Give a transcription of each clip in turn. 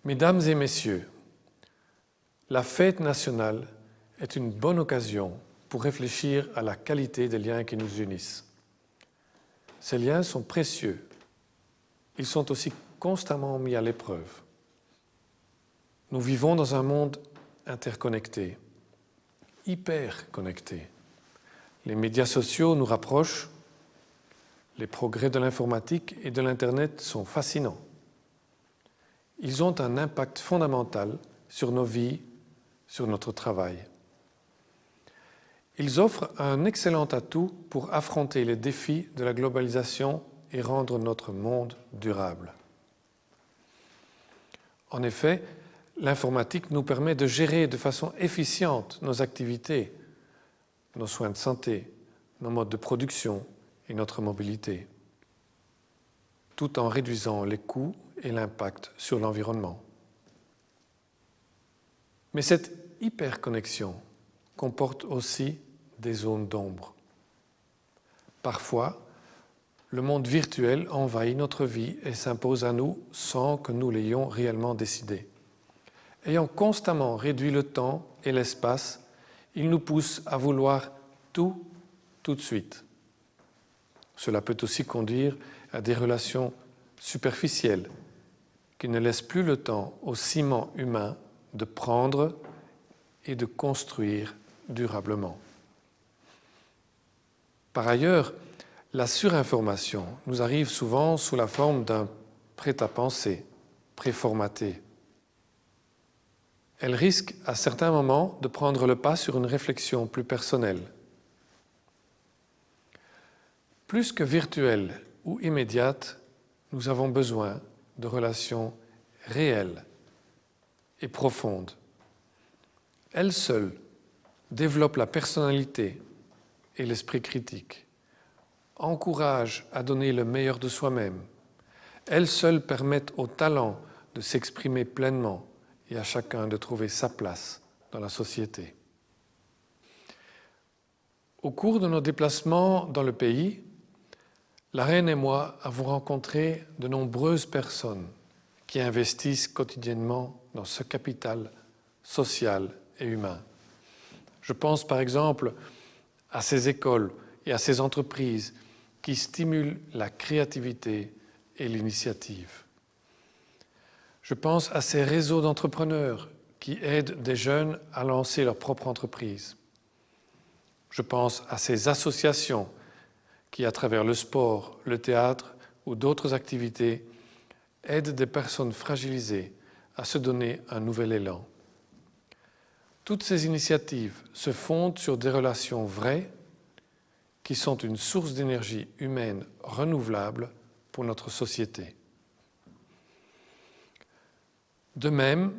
Mesdames et messieurs, la fête nationale est une bonne occasion pour réfléchir à la qualité des liens qui nous unissent. Ces liens sont précieux. Ils sont aussi constamment mis à l'épreuve. Nous vivons dans un monde interconnecté, hyper connecté. Les médias sociaux nous rapprochent. Les progrès de l'informatique et de l'Internet sont fascinants. Ils ont un impact fondamental sur nos vies, sur notre travail. Ils offrent un excellent atout pour affronter les défis de la globalisation et rendre notre monde durable. En effet, l'informatique nous permet de gérer de façon efficiente nos activités, nos soins de santé, nos modes de production et notre mobilité, tout en réduisant les coûts et l'impact sur l'environnement. Mais cette hyperconnexion comporte aussi des zones d'ombre. Parfois, le monde virtuel envahit notre vie et s'impose à nous sans que nous l'ayons réellement décidé. Ayant constamment réduit le temps et l'espace, il nous pousse à vouloir tout de suite. Cela peut aussi conduire à des relations superficielles qui ne laissent plus le temps au ciment humain de prendre et de construire durablement. Par ailleurs, la surinformation nous arrive souvent sous la forme d'un prêt-à-penser, préformaté. Elle risque à certains moments de prendre le pas sur une réflexion plus personnelle. Plus que virtuelle ou immédiate, nous avons besoin de relations réelles et profondes. Elles seules développent la personnalité et l'esprit critique, encouragent à donner le meilleur de soi-même. Elles seules permettent au talent de s'exprimer pleinement et à chacun de trouver sa place dans la société. Au cours de nos déplacements dans le pays, la Reine et moi avons rencontré de nombreuses personnes qui investissent quotidiennement dans ce capital social et humain. Je pense par exemple à ces écoles et à ces entreprises qui stimulent la créativité et l'initiative. Je pense à ces réseaux d'entrepreneurs qui aident des jeunes à lancer leur propre entreprise. Je pense à ces associations qui, à travers le sport, le théâtre ou d'autres activités, aident des personnes fragilisées à se donner un nouvel élan. Toutes ces initiatives se fondent sur des relations vraies qui sont une source d'énergie humaine renouvelable pour notre société. De même,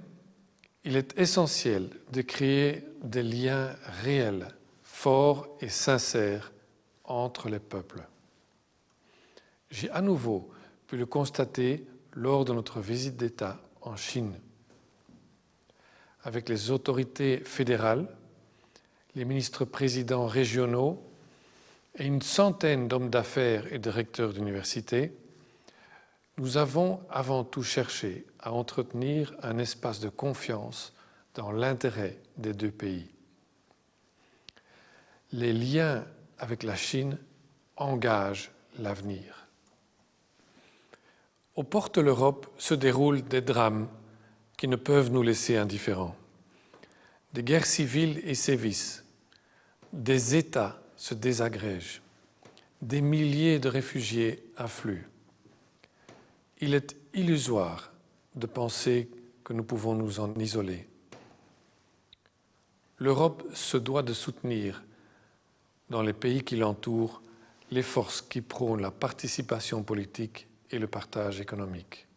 il est essentiel de créer des liens réels, forts et sincères entre les peuples. J'ai à nouveau pu le constater lors de notre visite d'État en Chine. Avec les autorités fédérales, les ministres-présidents régionaux et une centaine d'hommes d'affaires et de recteurs d'universités, nous avons avant tout cherché à entretenir un espace de confiance dans l'intérêt des deux pays. Les liens avec la Chine engagent l'avenir. Aux portes de l'Europe se déroulent des drames qui ne peuvent nous laisser indifférents. Des guerres civiles y sévissent, des États se désagrègent, des milliers de réfugiés affluent. Il est illusoire de penser que nous pouvons nous en isoler. L'Europe se doit de soutenir, dans les pays qui l'entourent, les forces qui prônent la participation politique et le partage économique.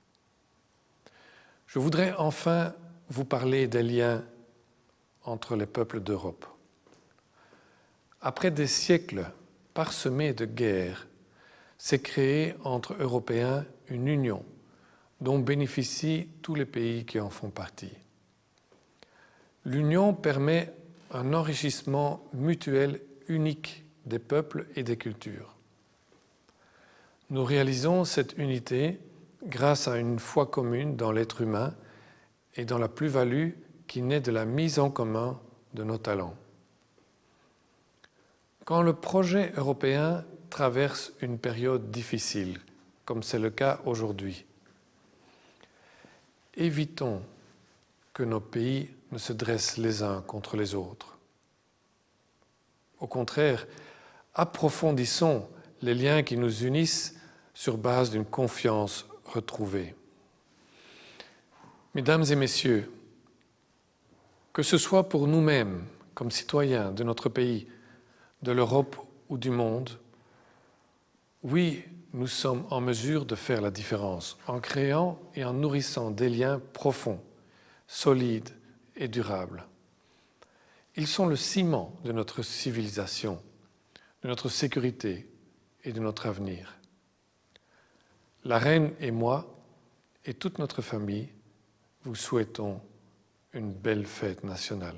Je voudrais enfin vous parler des liens entre les peuples d'Europe. Après des siècles parsemés de guerres, s'est créée entre Européens une union dont bénéficient tous les pays qui en font partie. L'union permet un enrichissement mutuel unique des peuples et des cultures. Nous réalisons cette unité grâce à une foi commune dans l'être humain et dans la plus-value qui naît de la mise en commun de nos talents. Quand le projet européen traverse une période difficile, comme c'est le cas aujourd'hui, évitons que nos pays ne se dressent les uns contre les autres. Au contraire, approfondissons les liens qui nous unissent sur base d'une confiance retrouvée. Mesdames et messieurs, que ce soit pour nous-mêmes, comme citoyens de notre pays, de l'Europe ou du monde, oui, nous sommes en mesure de faire la différence en créant et en nourrissant des liens profonds, solides et durables. Ils sont le ciment de notre civilisation, de notre sécurité et de notre avenir. La reine et moi, et toute notre famille, vous souhaitons une belle fête nationale.